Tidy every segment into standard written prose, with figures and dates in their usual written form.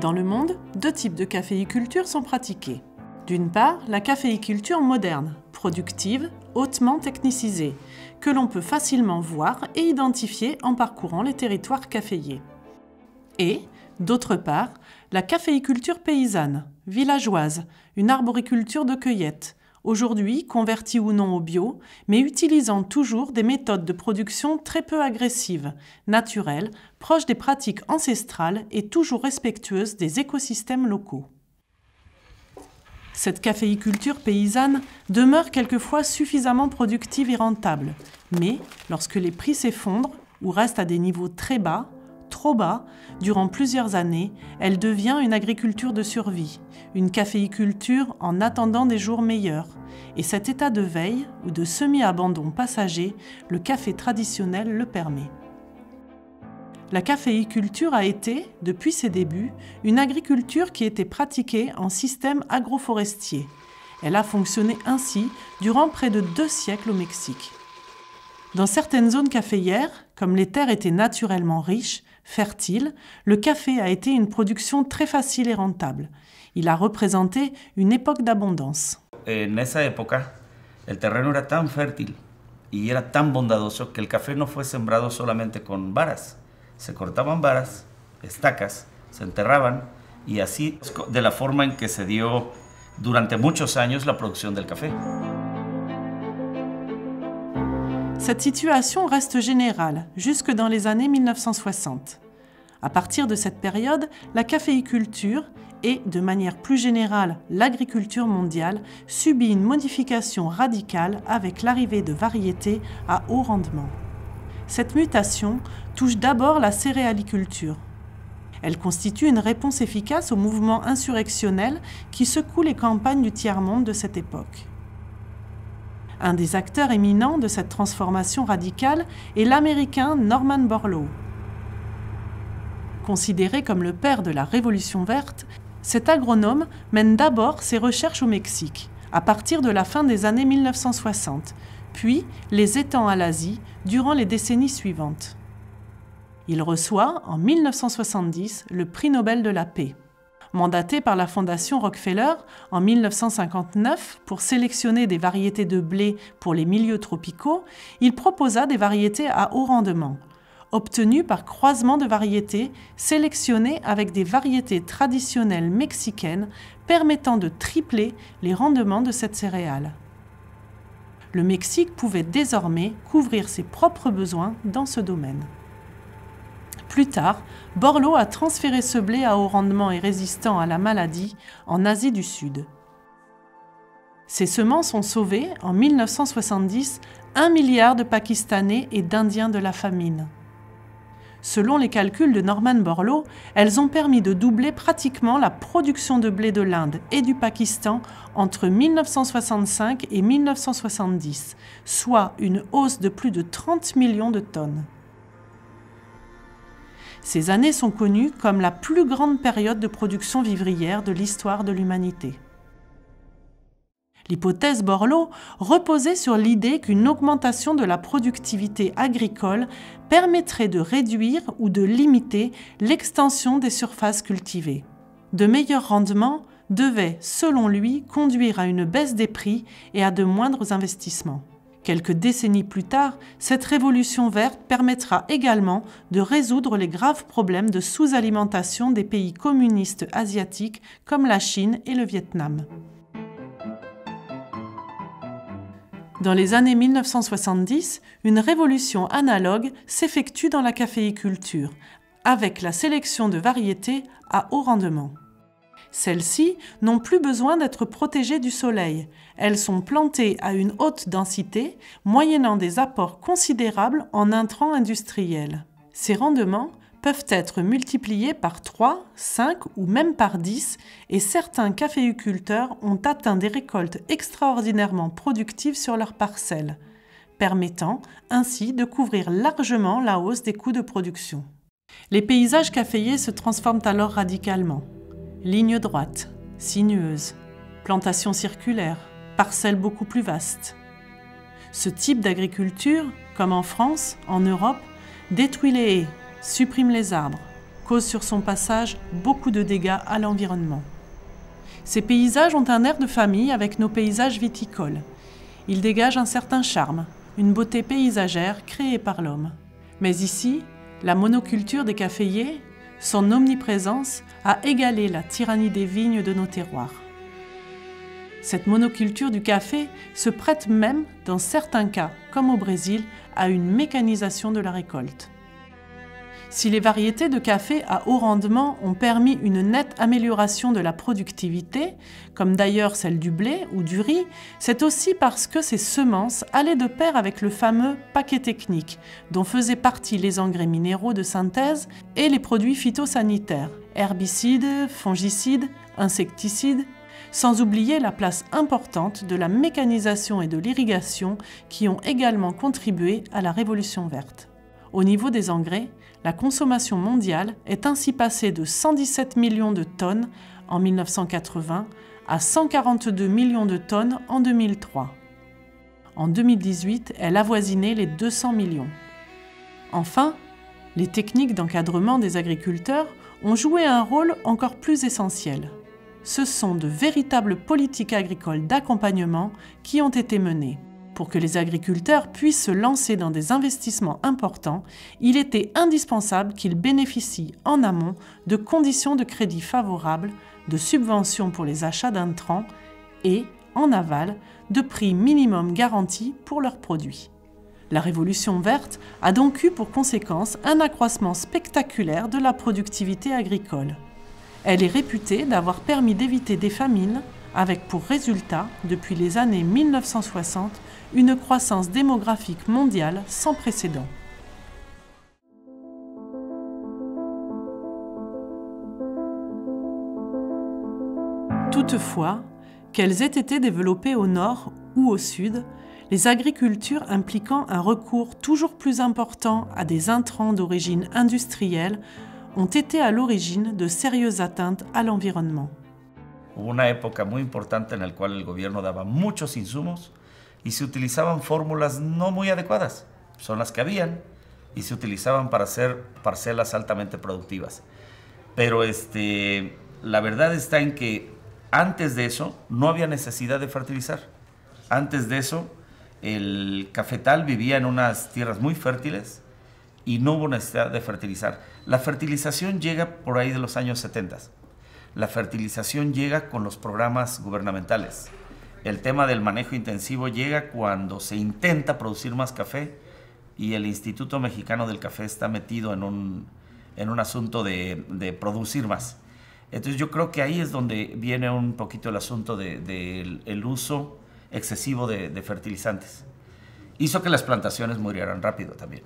Dans le monde, deux types de caféiculture sont pratiqués. D'une part, la caféiculture moderne, productive, hautement technicisée, que l'on peut facilement voir et identifier en parcourant les territoires caféiers. Et, d'autre part, la caféiculture paysanne, villageoise, une arboriculture de cueillette, aujourd'hui convertie ou non au bio, mais utilisant toujours des méthodes de production très peu agressives, naturelles, proches des pratiques ancestrales et toujours respectueuses des écosystèmes locaux. Cette caféiculture paysanne demeure quelquefois suffisamment productive et rentable, mais lorsque les prix s'effondrent ou restent à des niveaux très bas, trop bas, durant plusieurs années, elle devient une agriculture de survie, une caféiculture en attendant des jours meilleurs. Et cet état de veille ou de semi-abandon passager, le café traditionnel le permet. La caféiculture a été, depuis ses débuts, une agriculture qui était pratiquée en système agroforestier. Elle a fonctionné ainsi durant près de 2 siècles au Mexique. Dans certaines zones caféières, comme les terres étaient naturellement riches, fertiles, le café a été une production très facile et rentable. Il a représenté une époque d'abondance. En esa época, el terreno era tan fértil y era tan bondadoso que el café no fue sembrado solamente con varas. Se cortaban varas, estacas, se enterraban y así de la forma en que se dio durante muchos años la producción del café. Cette situation reste générale jusque dans les années 1960. À partir de cette période, la caféiculture et, de manière plus générale, l'agriculture mondiale subit une modification radicale avec l'arrivée de variétés à haut rendement. Cette mutation touche d'abord la céréaliculture. Elle constitue une réponse efficace au mouvement insurrectionnel qui secoue les campagnes du tiers-monde de cette époque. Un des acteurs éminents de cette transformation radicale est l'Américain Norman Borlaug. Considéré comme le père de la Révolution verte, cet agronome mène d'abord ses recherches au Mexique, à partir de la fin des années 1960, puis les étend à l'Asie durant les décennies suivantes. Il reçoit, en 1970, le prix Nobel de la paix. Mandaté par la Fondation Rockefeller en 1959 pour sélectionner des variétés de blé pour les milieux tropicaux, il proposa des variétés à haut rendement, obtenues par croisement de variétés sélectionnées avec des variétés traditionnelles mexicaines permettant de tripler les rendements de cette céréale. Le Mexique pouvait désormais couvrir ses propres besoins dans ce domaine. Plus tard, Borlaug a transféré ce blé à haut rendement et résistant à la maladie en Asie du Sud. Ces semences ont sauvé, en 1970, 1 milliard de Pakistanais et d'Indiens de la famine. Selon les calculs de Norman Borlaug, elles ont permis de doubler pratiquement la production de blé de l'Inde et du Pakistan entre 1965 et 1970, soit une hausse de plus de 30 millions de tonnes. Ces années sont connues comme la plus grande période de production vivrière de l'histoire de l'humanité. L'hypothèse Borlaug reposait sur l'idée qu'une augmentation de la productivité agricole permettrait de réduire ou de limiter l'extension des surfaces cultivées. De meilleurs rendements devaient, selon lui, conduire à une baisse des prix et à de moindres investissements. Quelques décennies plus tard, cette révolution verte permettra également de résoudre les graves problèmes de sous-alimentation des pays communistes asiatiques comme la Chine et le Vietnam. Dans les années 1970, une révolution analogue s'effectue dans la caféiculture, avec la sélection de variétés à haut rendement. Celles-ci n'ont plus besoin d'être protégées du soleil. Elles sont plantées à une haute densité, moyennant des apports considérables en intrants industriels. Ces rendements peuvent être multipliés par 3, 5 ou même par 10 et certains caféiculteurs ont atteint des récoltes extraordinairement productives sur leurs parcelles, permettant ainsi de couvrir largement la hausse des coûts de production. Les paysages caféiers se transforment alors radicalement. Lignes droites, sinueuses, plantations circulaires, parcelles beaucoup plus vastes. Ce type d'agriculture, comme en France, en Europe, détruit les haies, supprime les arbres. cause sur son passage beaucoup de dégâts à l'environnement. Ces paysages ont un air de famille avec nos paysages viticoles. Ils dégagent un certain charme, une beauté paysagère créée par l'homme. Mais ici, la monoculture des caféiers, son omniprésence, a égalé la tyrannie des vignes de nos terroirs. Cette monoculture du café se prête même, dans certains cas, comme au Brésil, à une mécanisation de la récolte. Si les variétés de café à haut rendement ont permis une nette amélioration de la productivité, comme d'ailleurs celle du blé ou du riz, c'est aussi parce que ces semences allaient de pair avec le fameux paquet technique, dont faisaient partie les engrais minéraux de synthèse et les produits phytosanitaires, herbicides, fongicides, insecticides, sans oublier la place importante de la mécanisation et de l'irrigation qui ont également contribué à la révolution verte. Au niveau des engrais, la consommation mondiale est ainsi passée de 117 millions de tonnes en 1980 à 142 millions de tonnes en 2003. En 2018, elle avoisinait les 200 millions. Enfin, les techniques d'encadrement des agriculteurs ont joué un rôle encore plus essentiel. Ce sont de véritables politiques agricoles d'accompagnement qui ont été menées. Pour que les agriculteurs puissent se lancer dans des investissements importants, il était indispensable qu'ils bénéficient en amont de conditions de crédit favorables, de subventions pour les achats d'intrants et, en aval, de prix minimum garantis pour leurs produits. La révolution verte a donc eu pour conséquence un accroissement spectaculaire de la productivité agricole. Elle est réputée d'avoir permis d'éviter des famines, avec pour résultat, depuis les années 1960, une croissance démographique mondiale sans précédent. Toutefois, qu'elles aient été développées au nord ou au sud, les agricultures impliquant un recours toujours plus important à des intrants d'origine industrielle ont été à l'origine de sérieuses atteintes à l'environnement. Hubo una época muy importante en la cual el gobierno daba muchos insumos y se utilizaban fórmulas no muy adecuadas. Son las que habían y se utilizaban para hacer parcelas altamente productivas. Pero la verdad está en que antes de eso no había necesidad de fertilizar. Antes de eso el cafetal vivía en unas tierras muy fértiles y no hubo necesidad de fertilizar. La fertilización llega por ahí de los años 70. La fertilización llega con los programas gubernamentales. El tema del manejo intensivo llega cuando se intenta producir más café y el Instituto Mexicano del Café está metido en un asunto de producir más. Entonces yo creo que ahí es donde viene un poquito el asunto del uso excesivo de fertilizantes. Hizo que las plantaciones murieran rápido también.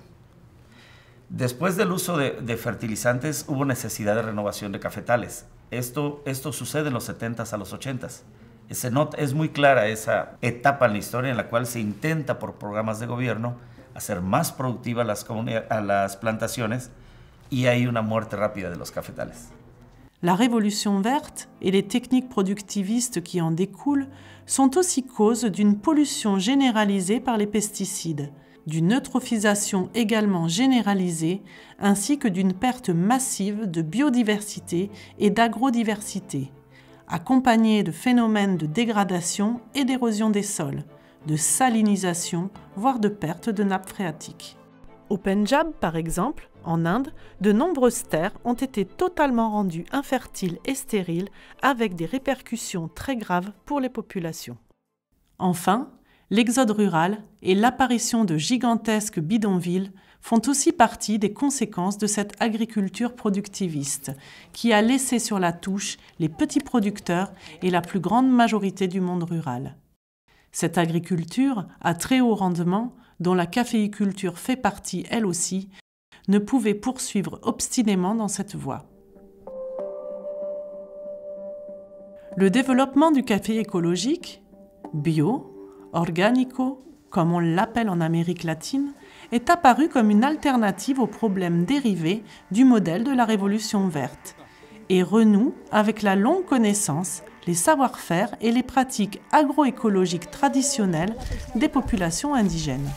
Después del uso de fertilizantes hubo necesidad de renovación de cafetales. Esto sucede en los 70s a los 80s. Es muy clara esa etapa en la historia en la cual se intenta por programas de gobierno hacer más productivas las plantaciones y hay una muerte rápida de los cafetales. La révolution verte et les techniques productivistes qui en découlent sont aussi cause d'une pollution généralisée par les pesticides, d'une eutrophisation également généralisée, ainsi que d'une perte massive de biodiversité et d'agrodiversité, accompagnée de phénomènes de dégradation et d'érosion des sols, de salinisation, voire de perte de nappes phréatiques. Au Pendjab, par exemple, en Inde, de nombreuses terres ont été totalement rendues infertiles et stériles, avec des répercussions très graves pour les populations. Enfin, l'exode rural et l'apparition de gigantesques bidonvilles font aussi partie des conséquences de cette agriculture productiviste qui a laissé sur la touche les petits producteurs et la plus grande majorité du monde rural. Cette agriculture à très haut rendement, dont la caféiculture fait partie elle aussi, ne pouvait poursuivre obstinément dans cette voie. Le développement du café écologique, bio, organico, comme on l'appelle en Amérique latine, est apparu comme une alternative aux problèmes dérivés du modèle de la révolution verte et renoue avec la longue connaissance, les savoir-faire et les pratiques agroécologiques traditionnelles des populations indigènes.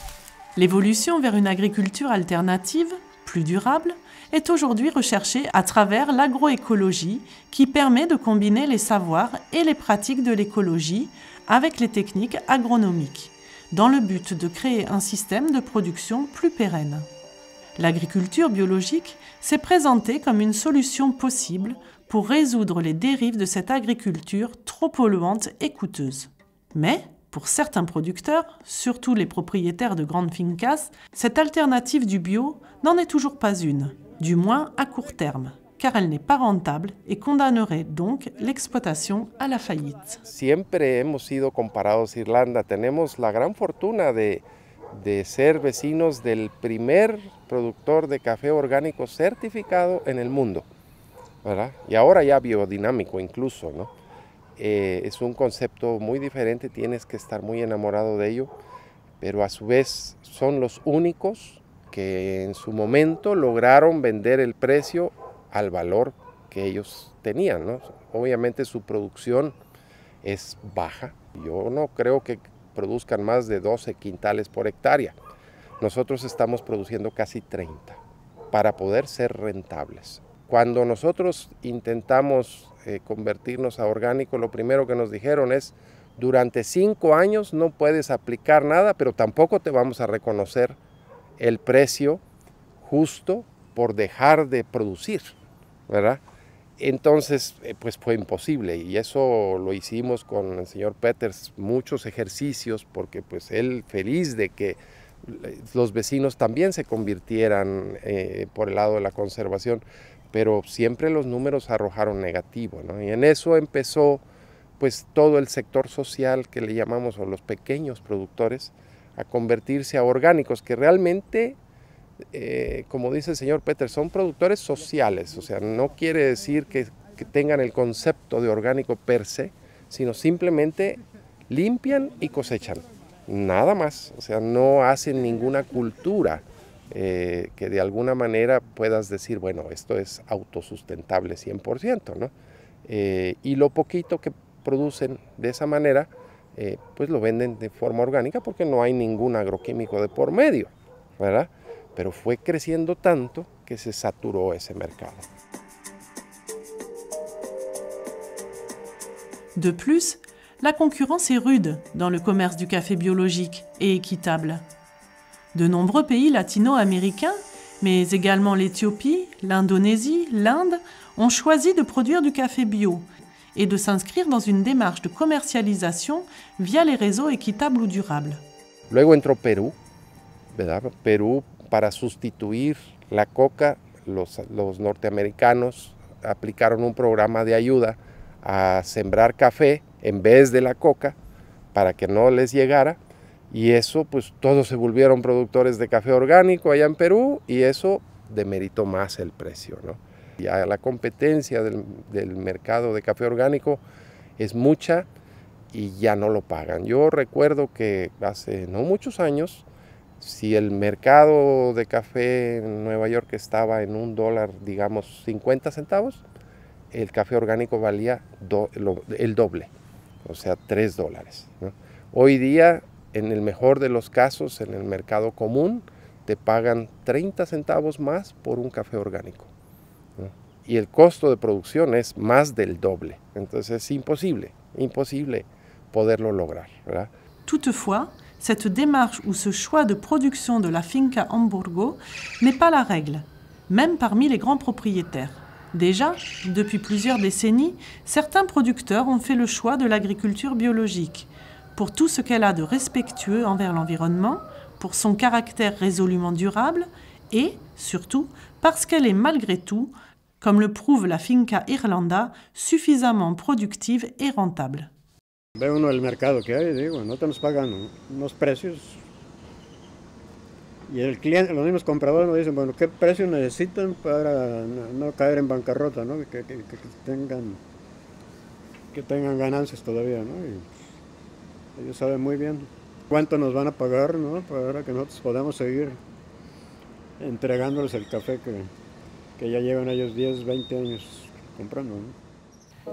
L'évolution vers une agriculture alternative, plus durable, est aujourd'hui recherchée à travers l'agroécologie qui permet de combiner les savoirs et les pratiques de l'écologie avec les techniques agronomiques, dans le but de créer un système de production plus pérenne. L'agriculture biologique s'est présentée comme une solution possible pour résoudre les dérives de cette agriculture trop polluante et coûteuse. Mais, pour certains producteurs, surtout les propriétaires de grandes fincas, cette alternative du bio n'en est toujours pas une, du moins à court terme, car elle n'est pas rentable et condamnerait donc l'exploitation à la faillite. Siempre hemos sido comparados a Irlanda. Tenemos la gran fortuna de ser vecinos del primer productor de café orgánico certificado en el mundo, ¿verdad? Y ahora ya biodinámico incluso, ¿no? Es un concepto muy diferente, tienes que estar muy enamorado de ello, pero a su vez son los únicos que en su momento lograron vender el precio al valor que ellos tenían, ¿no? Obviamente su producción es baja, yo no creo que produzcan más de 12 quintales por hectárea. Nosotros estamos produciendo casi 30 para poder ser rentables. Cuando nosotros intentamos convertirnos a orgánico, lo primero que nos dijeron es, durante 5 años no puedes aplicar nada, pero tampoco te vamos a reconocer el precio justo por dejar de producir, ¿verdad? Entonces, pues fue imposible, y eso lo hicimos con el señor Peters, muchos ejercicios, porque pues él feliz de que los vecinos también se convirtieran por el lado de la conservación, pero siempre los números arrojaron negativo, ¿no? Y en eso empezó pues todo el sector social que le llamamos, o los pequeños productores, a convertirse a orgánicos, que realmente, como dice el señor Peters, son productores sociales, o sea, no quiere decir que tengan el concepto de orgánico per se, sino simplemente limpian y cosechan, nada más, o sea, no hacen ninguna cultura que de alguna manera puedas decir, bueno, esto es autosustentable 100%, ¿no? Y lo poquito que producen de esa manera, pues lo venden de forma orgánica porque no hay ningún agroquímico de por medio, ¿verdad? Pero fue creciendo tanto que se saturó ese mercado. De plus, la concurrence est rude dans le commerce du café biologique et équitable. De nombreux pays latino-américains, mais également l'Éthiopie, l'Indonésie, l'Inde, ont choisi de produire du café bio et de s'inscrire dans une démarche de commercialisation via les réseaux équitables ou durables. Luego entró Perú, ¿verdad? Perú, para sustituir la coca, los norteamericanos aplicaron un programa de ayuda a sembrar café en vez de la coca para que no les llegara, y eso pues todos se volvieron productores de café orgánico allá en Perú, y eso demeritó más el precio, ¿no? Ya la competencia del mercado de café orgánico es mucha y ya no lo pagan. Yo recuerdo que hace no muchos años, si el mercado de café en Nueva York estaba en $1, digamos 50 centavos, el café orgánico valía el doble, o sea, $3, ¿no? Hoy día, en el mejor de los casos, en el mercado común, te pagan 30 centavos más por un café orgánico, ¿no? Y el costo de producción es más del doble. Entonces es imposible poderlo lograr, ¿verdad? Toutefois, cette démarche ou ce choix de production de la finca Hamburgo n'est pas la règle, même parmi les grands propriétaires. Déjà, depuis plusieurs décennies, certains producteurs ont fait le choix de l'agriculture biologique, pour tout ce qu'elle a de respectueux envers l'environnement, pour son caractère résolument durable et, surtout, parce qu'elle est malgré tout, comme le prouve la finca Irlanda, suffisamment productive et rentable. Ve uno el mercado que hay, digo, no te nos pagan unos precios, y el cliente, los mismos compradores nos dicen, bueno, ¿qué precio necesitan para no caer en bancarrota, ¿no? Que tengan ganancias todavía, ¿no? Y ellos saben muy bien cuánto nos van a pagar, ¿no? Para que nosotros podamos seguir entregándoles el café que ya llevan ellos 10, 20 años comprando, ¿no?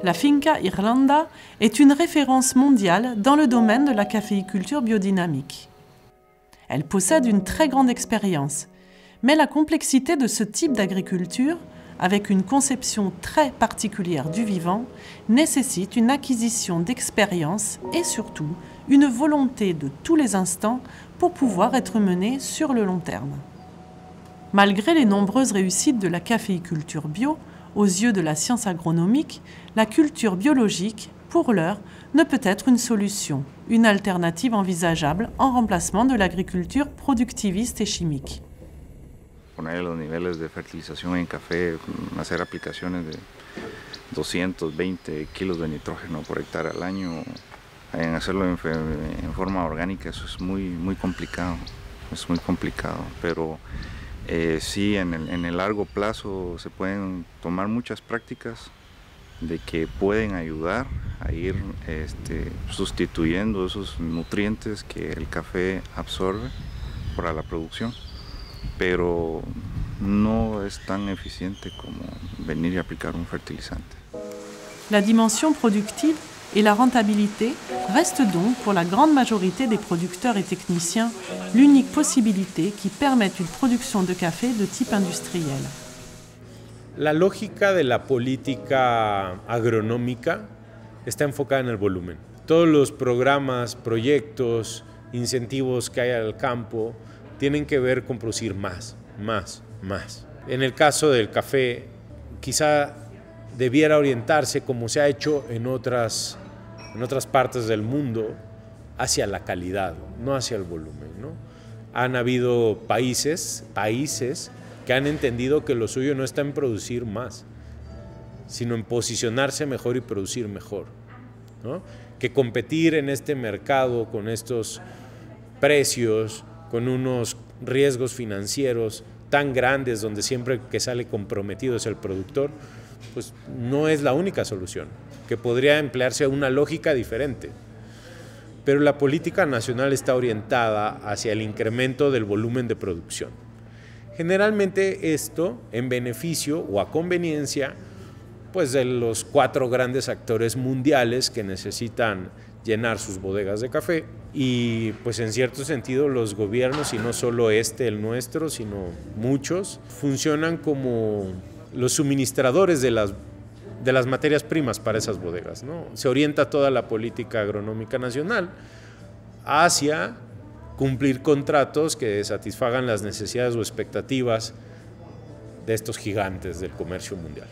La finca Irlanda est une référence mondiale dans le domaine de la caféiculture biodynamique. Elle possède une très grande expérience, Mais la complexité de ce type d'agriculture, avec une conception très particulière du vivant, nécessite une acquisition d'expérience et surtout une volonté de tous les instants pour pouvoir être menée sur le long terme. Malgré les nombreuses réussites de la caféiculture bio, aux yeux de la science agronomique, la culture biologique, pour l'heure, ne peut être une solution, une alternative envisageable en remplacement de l'agriculture productiviste et chimique. Poner los niveles de fertilización en café, hacer aplicaciones de 220 kilos de nitrógeno por hectárea al año, en hacerlo en forma orgánica, eso es muy complicado, pero sí en el largo plazo se pueden tomar muchas prácticas de que pueden ayudar a ir sustituyendo esos nutrientes que el café absorbe para la producción, pero no es tan eficiente como venir y aplicar un fertilizante. La dimension productive et la rentabilité restent donc pour la grande majorité des producteurs et techniciens l'unique possibilité qui permette une production de café de type industriel. La lógica de la política agronómica está enfocada en el volumen. Todos los programas, proyectos, incentivos que hay al campo tienen que ver con producir más. En el caso del café, quizá debiera orientarse, como se ha hecho en otras partes del mundo, hacia la calidad, no hacia el volumen, ¿no? Han habido países que han entendido que lo suyo no está en producir más, sino en posicionarse mejor y producir mejor, ¿no? Que competir en este mercado con estos precios, con unos riesgos financieros tan grandes donde siempre que sale comprometido es el productor, pues no es la única solución, que podría emplearse una lógica diferente. Pero la política nacional está orientada hacia el incremento del volumen de producción. Generalmente esto en beneficio o a conveniencia pues de los 4 grandes actores mundiales que necesitan llenar sus bodegas de café y pues en cierto sentido los gobiernos, y no solo el nuestro, sino muchos, funcionan como los suministradores de las materias primas para esas bodegas, ¿no? Se orienta toda la política agronómica nacional hacia cumplir contratos que satisfagan las necesidades o expectativas de estos gigantes del comercio mundial.